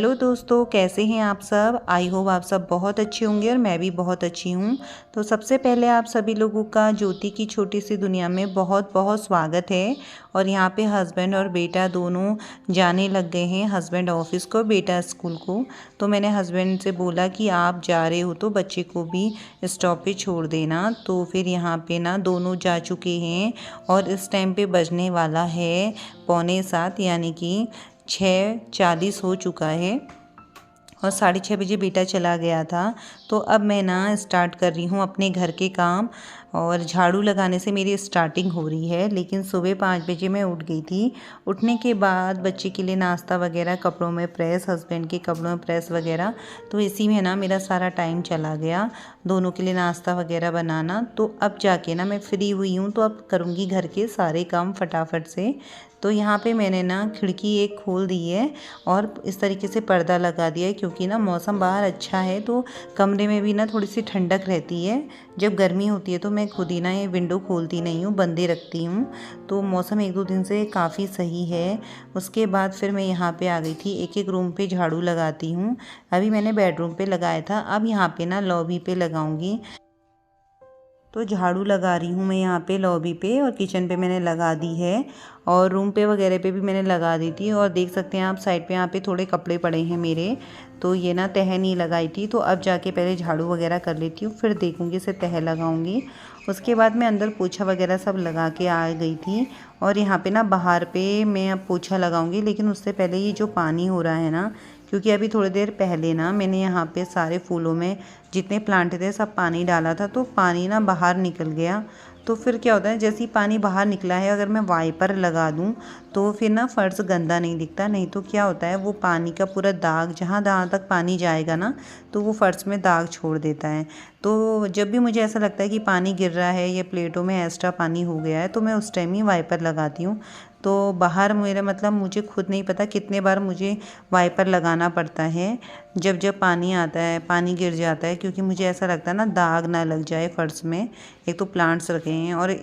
Hello दोस्तों, कैसे हैं आप सब। आई होप आप सब बहुत अच्छे होंगे और मैं भी बहुत अच्छी हूँ। तो सबसे पहले आप सभी लोगों का ज्योति की छोटी सी दुनिया में बहुत बहुत स्वागत है। और यहाँ पे हस्बैंड और बेटा दोनों जाने लग गए हैं, हस्बैंड ऑफिस को, बेटा स्कूल को। तो मैंने हस्बैंड से बोला कि आप जा रहे हो तो बच्चे को भी स्टॉप पे छोड़ देना। तो फिर यहाँ पे ना दोनों जा चुके हैं और इस टाइम पे बजने वाला है 6:45, यानी कि 6:40 हो चुका है और 6:30 बजे बेटा चला गया था। तो अब मैं ना स्टार्ट कर रही हूँ अपने घर के काम और झाड़ू लगाने से मेरी स्टार्टिंग हो रही है। लेकिन सुबह 5 बजे मैं उठ गई थी। उठने के बाद बच्चे के लिए नाश्ता वगैरह, कपड़ों में प्रेस, हस्बैंड के कपड़ों में प्रेस वगैरह, तो इसी में ना मेरा सारा टाइम चला गया, दोनों के लिए नाश्ता वगैरह बनाना। तो अब जाके ना मैं फ्री हुई हूँ, तो अब करूँगी घर के सारे काम फटाफट से। तो यहाँ पे मैंने ना खिड़की एक खोल दी है और इस तरीके से पर्दा लगा दिया है, क्योंकि ना मौसम बाहर अच्छा है तो कमरे में भी ना थोड़ी सी ठंडक रहती है। जब गर्मी होती है तो मैं खुद ही ना ये विंडो खोलती नहीं हूँ, बंदे रखती हूँ। तो मौसम 1-2 दिन से काफ़ी सही है। उसके बाद फिर मैं यहाँ पे आ गई थी, एक एक रूम पे झाड़ू लगाती हूँ। अभी मैंने बेडरूम पे लगाया था, अब यहाँ पे ना लॉबी पे लगाऊंगी। तो झाड़ू लगा रही हूँ मैं यहाँ पे लॉबी पे, और किचन पे मैंने लगा दी है और रूम पे वगैरह पे भी मैंने लगा दी थी। और देख सकते हैं आप साइड पे यहाँ पे थोड़े कपड़े पड़े हैं मेरे, तो ये ना तह नहीं लगाई थी। तो अब जाके पहले झाड़ू वगैरह कर लेती हूँ, फिर देखूँगी इसे तह लगाऊँगी। उसके बाद मैं अंदर पोछा वगैरह सब लगा के आ गई थी। और यहाँ पे ना बाहर पे मैं अब पोछा लगाऊँगी, लेकिन उससे पहले ये जो पानी हो रहा है ना, क्योंकि अभी थोड़ी देर पहले ना मैंने यहाँ पे सारे फूलों में जितने प्लांट थे सब पानी डाला था, तो पानी ना बाहर निकल गया। तो फिर क्या होता है, जैसे ही पानी बाहर निकला है, अगर मैं वाइपर लगा दूँ तो फिर ना फर्श गंदा नहीं दिखता। नहीं तो क्या होता है, वो पानी का पूरा दाग, जहाँ जहाँ तक पानी जाएगा ना, तो वो फर्श में दाग छोड़ देता है। तो जब भी मुझे ऐसा लगता है कि पानी गिर रहा है या प्लेटों में एक्स्ट्रा पानी हो गया है, तो मैं उस टाइम ही वाइपर लगाती हूँ। तो बाहर मेरा मतलब मुझे खुद नहीं पता कितने बार मुझे वाइपर लगाना पड़ता है जब जब पानी आता है, पानी गिर जाता है, क्योंकि मुझे ऐसा लगता है ना दाग ना लग जाए फर्श में। एक तो प्लांट्स रखे हैं और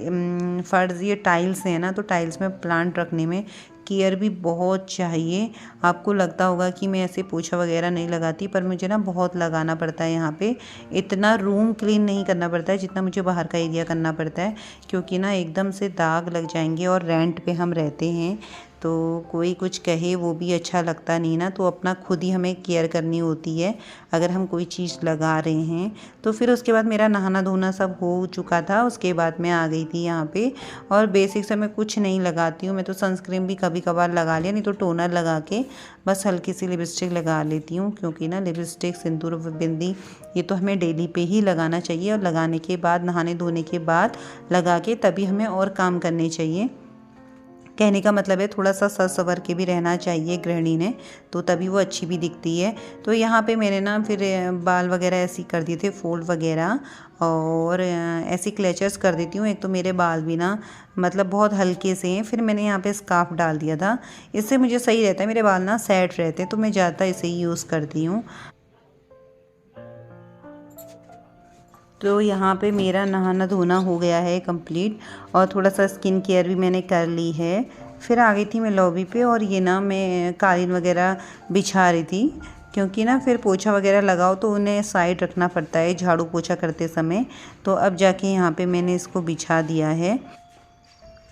फर्श ये टाइल्स हैं ना, तो टाइल्स में प्लांट रखने में केयर भी बहुत चाहिए। आपको लगता होगा कि मैं ऐसे पोछा वगैरह नहीं लगाती, पर मुझे ना बहुत लगाना पड़ता है यहाँ पे। इतना रूम क्लीन नहीं करना पड़ता है जितना मुझे बाहर का एरिया करना पड़ता है, क्योंकि ना एकदम से दाग लग जाएंगे। और रेंट पे हम रहते हैं, तो कोई कुछ कहे वो भी अच्छा लगता नहीं ना, तो अपना खुद ही हमें केयर करनी होती है अगर हम कोई चीज़ लगा रहे हैं। तो फिर उसके बाद मेरा नहाना धोना सब हो चुका था। उसके बाद मैं आ गई थी यहाँ पे, और बेसिक से मैं कुछ नहीं लगाती हूँ। मैं तो सनस्क्रीन भी कभी कभार लगा लिया, नहीं तो टोनर लगा के बस हल्की सी लिपस्टिक लगा लेती हूँ, क्योंकि ना लिपस्टिक, सिंदूर, बिंदी ये तो हमें डेली पे ही लगाना चाहिए। और लगाने के बाद, नहाने धोने के बाद लगा के तभी हमें और काम करने चाहिए। कहने का मतलब है थोड़ा सा सज संवर के भी रहना चाहिए गृहिणी ने, तो तभी वो अच्छी भी दिखती है। तो यहाँ पे मैंने ना फिर बाल वगैरह ऐसे कर दिए थे, फोल्ड वगैरह, और ऐसी क्लेचर्स कर देती हूँ। एक तो मेरे बाल भी ना मतलब बहुत हल्के से हैं। फिर मैंने यहाँ पे स्कार्फ डाल दिया था, इससे मुझे सही रहता है, मेरे बाल ना सेट रहते हैं, तो मैं ज़्यादा इसे ही यूज़ करती हूँ। तो यहाँ पे मेरा नहाना धोना हो गया है कंप्लीट, और थोड़ा सा स्किन केयर भी मैंने कर ली है। फिर आ गई थी मैं लॉबी पे, और ये ना मैं कालीन वगैरह बिछा रही थी, क्योंकि ना फिर पोछा वगैरह लगाओ तो उन्हें साइड रखना पड़ता है झाड़ू पोछा करते समय। तो अब जाके यहाँ पे मैंने इसको बिछा दिया है।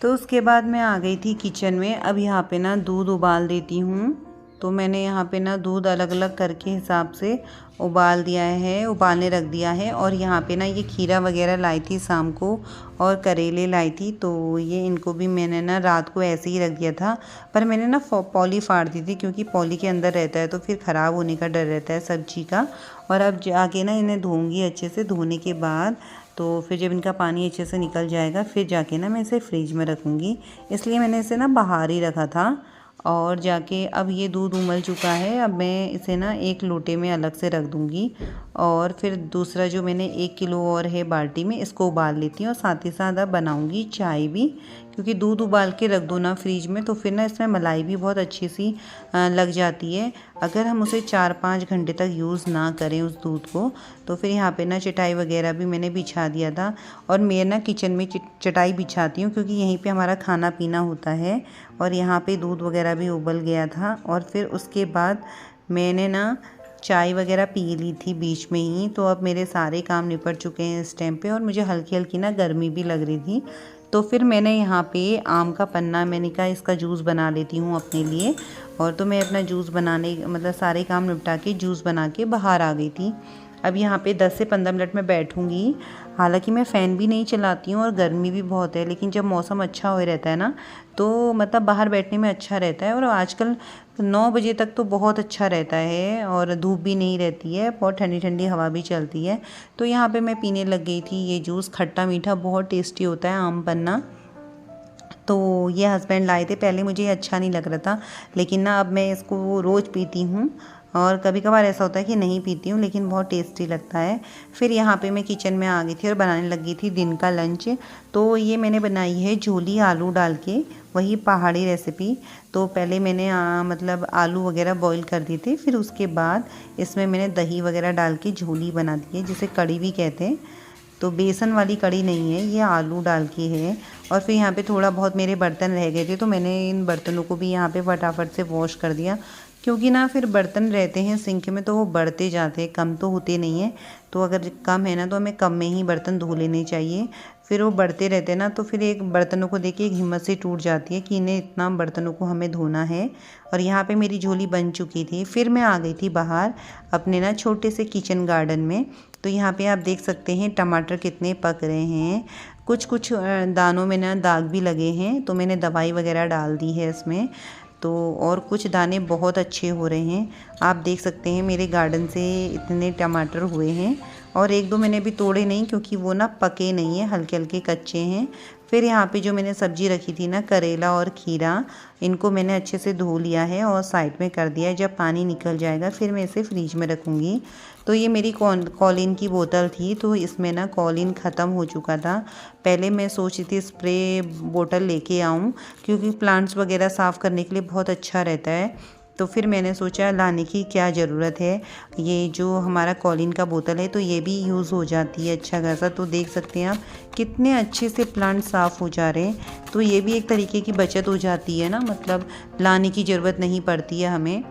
तो उसके बाद मैं आ गई थी किचन में। अब यहाँ पे ना दूध उबाल देती हूँ। तो मैंने यहाँ पे ना दूध अलग अलग करके हिसाब से उबाल दिया है, उबालने रख दिया है। और यहाँ पे ना ये खीरा वगैरह लाई थी शाम को, और करेले लाई थी, तो ये इनको भी मैंने ना रात को ऐसे ही रख दिया था। पर मैंने ना पॉली फाड़ दी थी, क्योंकि पॉली के अंदर रहता है तो फिर ख़राब होने का डर रहता है सब्जी का। और अब जाके ना इन्हें धोऊँगी अच्छे से। धोने के बाद तो फिर जब इनका पानी अच्छे से निकल जाएगा, फिर जाके ना मैं इसे फ्रिज में रखूँगी। इसलिए मैंने इसे ना बाहर ही रखा था। और जाके अब ये दूध उबल चुका है। अब मैं इसे ना एक लोटे में अलग से रख दूँगी, और फिर दूसरा जो मैंने 1 किलो और है बाल्टी में, इसको उबाल लेती हूँ। और साथ ही साथ अब बनाऊँगी चाय भी, क्योंकि दूध उबाल के रख दो ना फ्रिज में, तो फिर ना इसमें मलाई भी बहुत अच्छी सी लग जाती है। अगर हम उसे 4-5 घंटे तक यूज़ ना करें उस दूध को, तो फिर यहाँ पे ना चटाई वगैरह भी मैंने बिछा दिया था। और मैं ना किचन में चटाई बिछाती हूँ, क्योंकि यहीं पे हमारा खाना पीना होता है। और यहाँ पे दूध वगैरह भी उबल गया था। और फिर उसके बाद मैंने ना चाय वगैरह पी ली थी बीच में ही, तो अब मेरे सारे काम निपट चुके हैं इस टाइम पे और मुझे हल्की हल्की ना गर्मी भी लग रही थी। तो फिर मैंने यहाँ पे आम का पन्ना, मैंने कहा इसका जूस बना लेती हूँ अपने लिए। और तो मैं अपना जूस बनाने मतलब सारे काम निपटा के जूस बना के बाहर आ गई थी। अब यहाँ पे 10 से 15 मिनट में बैठूँगी। हालांकि मैं फ़ैन भी नहीं चलाती हूँ और गर्मी भी बहुत है, लेकिन जब मौसम अच्छा हो रहता है ना तो मतलब बाहर बैठने में अच्छा रहता है। और आजकल 9 बजे तक तो बहुत अच्छा रहता है और धूप भी नहीं रहती है, बहुत ठंडी ठंडी हवा भी चलती है। तो यहाँ पे मैं पीने लग गई थी ये जूस। खट्टा मीठा बहुत टेस्टी होता है आम पन्ना। तो ये हस्बैंड लाए थे, पहले मुझे ये अच्छा नहीं लग रहा था, लेकिन ना अब मैं इसको रोज़ पीती हूँ। और कभी कभार ऐसा होता है कि नहीं पीती हूँ, लेकिन बहुत टेस्टी लगता है। फिर यहाँ पे मैं किचन में आ गई थी और बनाने लगी थी दिन का लंच। तो ये मैंने बनाई है झोली आलू डाल के, वही पहाड़ी रेसिपी। तो पहले मैंने मतलब आलू वगैरह बॉईल कर दिए थे, फिर उसके बाद इसमें मैंने दही वगैरह डाल के झोली बना दी है, जिसे कड़ी भी कहते हैं। तो बेसन वाली कड़ी नहीं है, ये आलू डाल के है। और फिर यहाँ पे थोड़ा बहुत मेरे बर्तन रह गए थे, तो मैंने इन बर्तनों को भी यहाँ पे फटाफट से वॉश कर दिया, क्योंकि ना फिर बर्तन रहते हैं सिंक में तो वो बढ़ते जाते हैं, कम तो होते नहीं हैं। तो अगर कम है ना तो हमें कम में ही बर्तन धो लेने चाहिए। फिर वो बढ़ते रहते हैं ना तो फिर एक बर्तनों को देख के एक हिम्मत से टूट जाती है कि इन्हें इतना बर्तनों को हमें धोना है। और यहाँ पे मेरी झोली बन चुकी थी। फिर मैं आ गई थी बाहर अपने ना छोटे से किचन गार्डन में। तो यहाँ पे आप देख सकते हैं टमाटर कितने पक रहे हैं। कुछ कुछ दानों में ना दाग भी लगे हैं, तो मैंने दवाई वगैरह डाल दी है इसमें। तो और कुछ दाने बहुत अच्छे हो रहे हैं। आप देख सकते हैं मेरे गार्डन से इतने टमाटर हुए हैं। और एक दो मैंने भी तोड़े नहीं, क्योंकि वो ना पके नहीं है, हल्के हल्के कच्चे हैं। फिर यहाँ पे जो मैंने सब्ज़ी रखी थी ना, करेला और खीरा, इनको मैंने अच्छे से धो लिया है और साइड में कर दिया है। जब पानी निकल जाएगा फिर मैं इसे फ्रीज में रखूँगी। तो ये मेरी कॉलिन की बोतल थी, तो इसमें ना कॉलिन ख़त्म हो चुका था। पहले मैं सोची थी स्प्रे बोतल लेके आऊँ, क्योंकि प्लांट्स वगैरह साफ़ करने के लिए बहुत अच्छा रहता है। तो फिर मैंने सोचा लाने की क्या ज़रूरत है, ये जो हमारा कॉलिन का बोतल है तो ये भी यूज़ हो जाती है अच्छा खासा। तो देख सकते हैं आप कितने अच्छे से प्लांट साफ़ हो जा रहे हैं। तो ये भी एक तरीके की बचत हो जाती है ना, मतलब लाने की ज़रूरत नहीं पड़ती है हमें।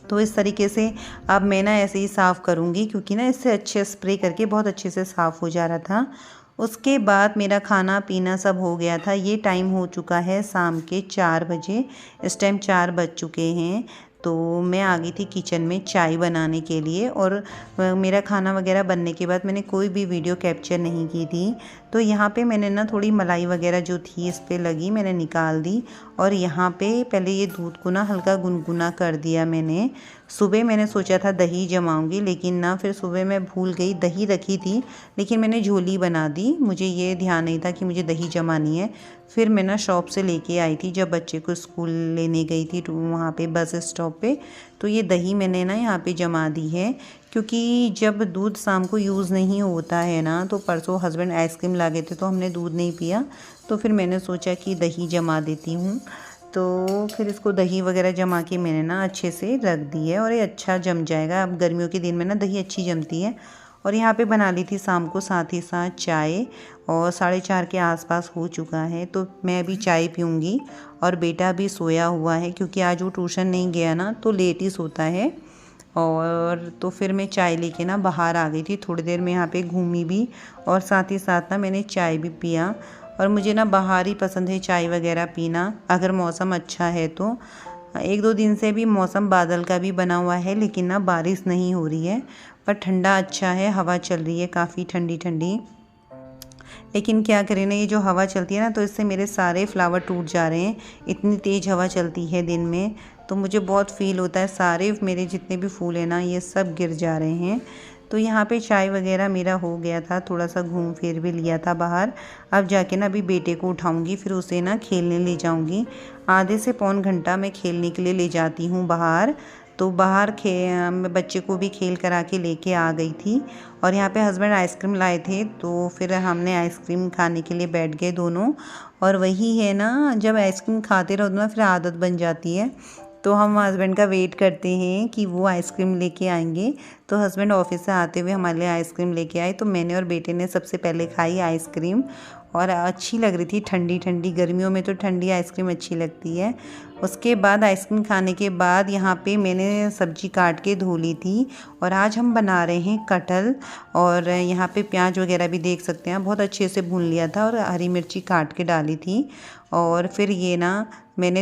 तो इस तरीके से अब मैं ना ऐसे ही साफ़ करूँगी, क्योंकि ना इससे अच्छे स्प्रे करके बहुत अच्छे से साफ़ हो जा रहा था। उसके बाद मेरा खाना पीना सब हो गया था। ये टाइम हो चुका है शाम के 4 बजे। इस टाइम 4 बज चुके हैं। तो मैं आ गई थी किचन में चाय बनाने के लिए। और मेरा खाना वगैरह बनने के बाद मैंने कोई भी वीडियो कैप्चर नहीं की थी। तो यहाँ पे मैंने ना थोड़ी मलाई वगैरह जो थी इस पे लगी, मैंने निकाल दी। और यहाँ पे पहले ये दूध को ना हल्का गुनगुना कर दिया मैंने। सुबह मैंने सोचा था दही जमाऊंगी, लेकिन ना फिर सुबह मैं भूल गई, दही रखी थी लेकिन मैंने झोली बना दी। मुझे ये ध्यान नहीं था कि मुझे दही जमानी है। फिर मैं ना शॉप से लेके आई थी जब बच्चे को स्कूल लेने गई थी वहाँ पे बस स्टॉप पे। तो ये दही मैंने ना यहाँ पे जमा दी है, क्योंकि जब दूध शाम को यूज़ नहीं होता है ना, तो परसों हस्बैंड आइसक्रीम ला गए थे तो हमने दूध नहीं पिया। तो फिर मैंने सोचा कि दही जमा देती हूँ। तो फिर इसको दही वगैरह जमा के मैंने ना अच्छे से रख दी है और ये अच्छा जम जाएगा। अब गर्मियों के दिन में ना दही अच्छी जमती है। और यहाँ पे बना ली थी शाम को साथ ही साथ चाय, और 4:30 के आसपास हो चुका है। तो मैं अभी चाय पीऊँगी। और बेटा भी सोया हुआ है, क्योंकि आज वो ट्यूशन नहीं गया ना तो लेट ही सोता है। और तो फिर मैं चाय लेके ना बाहर आ गई थी। थोड़ी देर में यहाँ पे घूमी भी और साथ ही साथ ना मैंने चाय भी पिया। और मुझे ना बाहर ही पसंद है चाय वगैरह पीना, अगर मौसम अच्छा है तो। 1-2 दिन से भी मौसम बादल का भी बना हुआ है, लेकिन ना बारिश नहीं हो रही है। पर ठंडा अच्छा है, हवा चल रही है काफ़ी ठंडी ठंडी। लेकिन क्या करें ना, ये जो हवा चलती है ना तो इससे मेरे सारे फ्लावर टूट जा रहे हैं। इतनी तेज़ हवा चलती है दिन में, तो मुझे बहुत फील होता है, सारे मेरे जितने भी फूल हैं ना ये सब गिर जा रहे हैं। तो यहाँ पे चाय वगैरह मेरा हो गया था, थोड़ा सा घूम फिर भी लिया था बाहर। अब जाके ना अभी बेटे को उठाऊँगी, फिर उसे ना खेलने ले जाऊँगी। आधे से पौन घंटा मैं खेलने के लिए ले जाती हूँ बाहर। तो बाहर मैं बच्चे को भी खेल करा के लेके आ गई थी। और यहाँ पे हस्बैंड आइसक्रीम लाए थे, तो फिर हमने आइसक्रीम खाने के लिए बैठ गए दोनों। और वही है ना, जब आइसक्रीम खाते रहो ना फिर आदत बन जाती है। तो हम हस्बैंड का वेट करते हैं कि वो आइसक्रीम लेके आएंगे। तो हस्बैंड ऑफिस से आते हुए हमारे लिए आइसक्रीम लेके आए। तो मैंने और बेटे ने सबसे पहले खाई आइसक्रीम, और अच्छी लग रही थी ठंडी ठंडी। गर्मियों में तो ठंडी आइसक्रीम अच्छी लगती है। उसके बाद आइसक्रीम खाने के बाद यहाँ पे मैंने सब्जी काट के धो ली थी और आज हम बना रहे हैं कटहल। और यहाँ पे प्याज वगैरह भी देख सकते हैं, बहुत अच्छे से भून लिया था और हरी मिर्ची काट के डाली थी। और फिर ये ना मैंने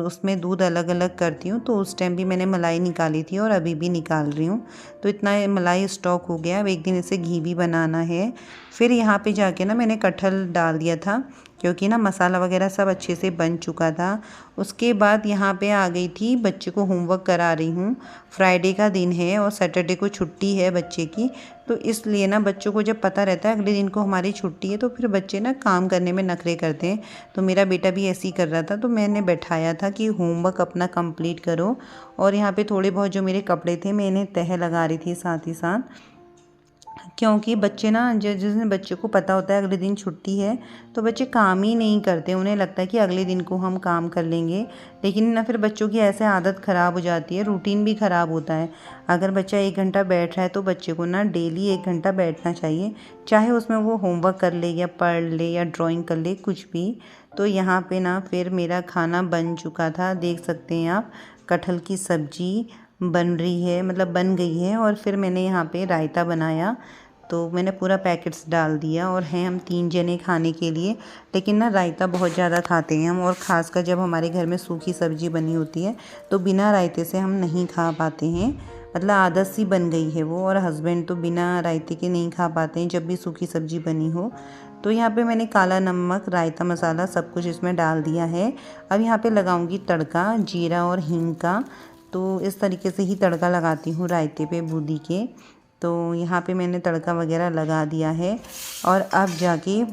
उसमें दूध अलग अलग करती हूँ, तो उस टाइम भी मैंने मलाई निकाली थी और अभी भी निकाल रही हूँ। तो इतना मलाई स्टॉक हो गया, अब एक दिन इसे घी भी बनाना है। फिर यहाँ पे जाके ना मैंने कटहल डाल दिया था, क्योंकि ना मसाला वगैरह सब अच्छे से बन चुका था। उसके बाद यहाँ पे आ गई थी, बच्चे को होमवर्क करा रही हूँ। फ्राइडे का दिन है और सैटरडे को छुट्टी है बच्चे की, तो इसलिए ना बच्चों को जब पता रहता है अगले दिन को हमारी छुट्टी है, तो फिर बच्चे ना काम करने में नखरे करते हैं। तो मेरा बेटा भी ऐसे ही कर रहा था, तो मैंने बैठाया था कि होमवर्क अपना कंप्लीट करो। और यहाँ पे थोड़े बहुत जो मेरे कपड़े थे मैं इन्हें तह लगा रही थी साथ ही साथ, क्योंकि बच्चे ना जिस दिन बच्चे को पता होता है अगले दिन छुट्टी है, तो बच्चे काम ही नहीं करते। उन्हें लगता है कि अगले दिन को हम काम कर लेंगे, लेकिन ना फिर बच्चों की ऐसे आदत ख़राब हो जाती है, रूटीन भी ख़राब होता है। अगर बच्चा 1 घंटा बैठ रहा है तो बच्चे को ना डेली 1 घंटा बैठना चाहिए, चाहे उसमें वो होमवर्क कर ले या पढ़ ले या ड्राइंग कर ले, कुछ भी। तो यहाँ पे ना फिर मेरा खाना बन चुका था, देख सकते हैं आप। कटहल की सब्जी बन रही है, मतलब बन गई है। और फिर मैंने यहाँ पे रायता बनाया, तो मैंने पूरा पैकेट्स डाल दिया। और हैं हम 3 जने खाने के लिए, लेकिन ना रायता बहुत ज़्यादा खाते हैं हम, और ख़ासकर जब हमारे घर में सूखी सब्ज़ी बनी होती है तो बिना रायते से हम नहीं खा पाते हैं। मतलब आदत सी बन गई है वो, और हस्बैंड तो बिना रायते के नहीं खा पाते हैं जब भी सूखी सब्ज़ी बनी हो। तो यहाँ पे मैंने काला नमक, रायता मसाला सब कुछ इसमें डाल दिया है। अब यहाँ पे लगाऊंगी तड़का जीरा और हींग का। तो इस तरीके से ही तड़का लगाती हूँ रायते पे बूंदी के। तो यहाँ पे मैंने तड़का वगैरह लगा दिया है। और अब जाके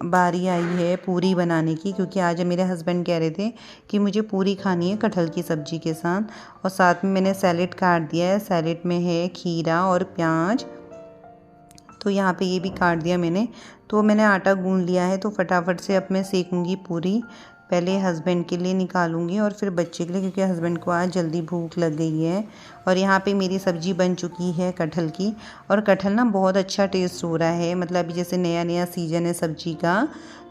बारी आई है पूरी बनाने की, क्योंकि आज मेरे हस्बैंड कह रहे थे कि मुझे पूरी खानी है कटहल की सब्ज़ी के साथ। और साथ में मैंने सैलेड काट दिया है, सैलेड में है खीरा और प्याज, तो यहाँ पे ये भी काट दिया मैंने। तो मैंने आटा गूंद लिया है, तो फटाफट से अब मैं सेकूँगी पूरी। पहले हस्बैंड के लिए निकालूंगी और फिर बच्चे के लिए, क्योंकि हस्बैंड को आज जल्दी भूख लग गई है। और यहाँ पे मेरी सब्ज़ी बन चुकी है कटहल की। और कटहल ना बहुत अच्छा टेस्ट हो रहा है, मतलब अभी जैसे नया नया सीजन है सब्ज़ी का,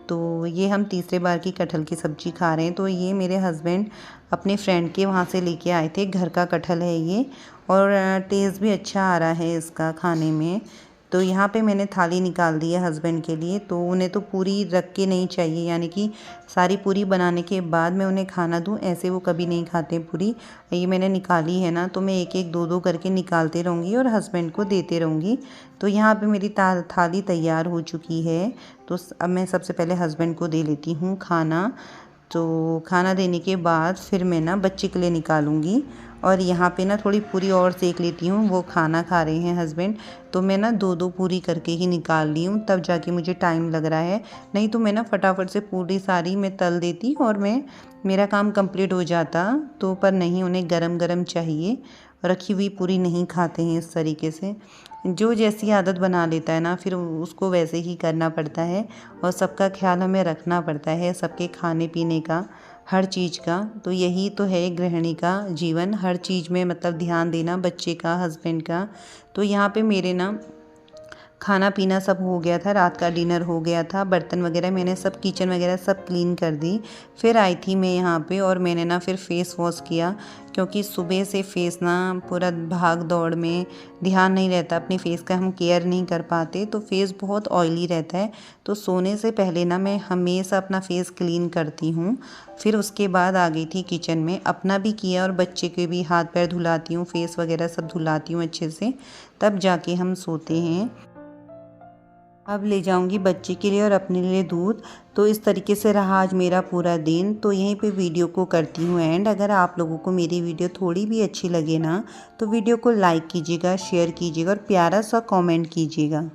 तो ये हम तीसरे बार की कटहल की सब्ज़ी खा रहे हैं। तो ये मेरे हस्बैंड अपने फ्रेंड के वहाँ से लेके आए थे, घर का कटहल है ये, और टेस्ट भी अच्छा आ रहा है इसका खाने में। तो यहाँ पे मैंने थाली निकाल दी है हस्बैंड के लिए। तो उन्हें तो पूरी रख के नहीं चाहिए, यानी कि सारी पूरी बनाने के बाद मैं उन्हें खाना दूँ, ऐसे वो कभी नहीं खाते पूरी। ये मैंने निकाली है ना, तो मैं एक एक दो दो करके निकालते रहूँगी और हस्बैंड को देते रहूँगी। तो यहाँ पे मेरी थाली तैयार हो चुकी है। तो अब मैं सबसे पहले हस्बैंड को दे लेती हूँ खाना। तो खाना देने के बाद फिर मैं ना बच्चे के लिए निकालूंगी। और यहाँ पे ना थोड़ी पूरी और सेक लेती हूँ, वो खाना खा रहे हैं हस्बैंड, तो मैं ना 2-2 पूरी करके ही निकाल ली हूँ, तब जाके मुझे टाइम लग रहा है। नहीं तो मैं ना फटाफट से पूरी सारी मैं तल देती और मेरा काम कंप्लीट हो जाता। तो पर नहीं, उन्हें गरम गरम चाहिए, रखी हुई पूरी नहीं खाते हैं इस तरीके से। जो जैसी आदत बना लेता है ना, फिर उसको वैसे ही करना पड़ता है। और सबका ख्याल हमें रखना पड़ता है, सबके खाने पीने का, हर चीज़ का। तो यही तो है गृहिणी का जीवन, हर चीज़ में मतलब ध्यान देना, बच्चे का, हस्बैंड का। तो यहाँ पे मेरे ना खाना पीना सब हो गया था, रात का डिनर हो गया था, बर्तन वगैरह मैंने सब, किचन वगैरह सब क्लीन कर दी। फिर आई थी मैं यहाँ पे, और मैंने ना फिर फेस वॉश किया, क्योंकि सुबह से फेस ना पूरा भाग दौड़ में ध्यान नहीं रहता, अपने फेस का हम केयर नहीं कर पाते, तो फेस बहुत ऑयली रहता है। तो सोने से पहले ना मैं हमेशा अपना फेस क्लीन करती हूँ। फिर उसके बाद आ गई थी किचन में, अपना भी किया और बच्चे के भी हाथ पैर धुलाती हूँ, फेस वगैरह सब धुलाती हूँ अच्छे से, तब जाके हम सोते हैं। अब ले जाऊंगी बच्चे के लिए और अपने लिए दूध। तो इस तरीके से रहा आज मेरा पूरा दिन। तो यहीं पे वीडियो को करती हूँ एंड। अगर आप लोगों को मेरी वीडियो थोड़ी भी अच्छी लगे ना, तो वीडियो को लाइक कीजिएगा, शेयर कीजिएगा और प्यारा सा कमेंट कीजिएगा।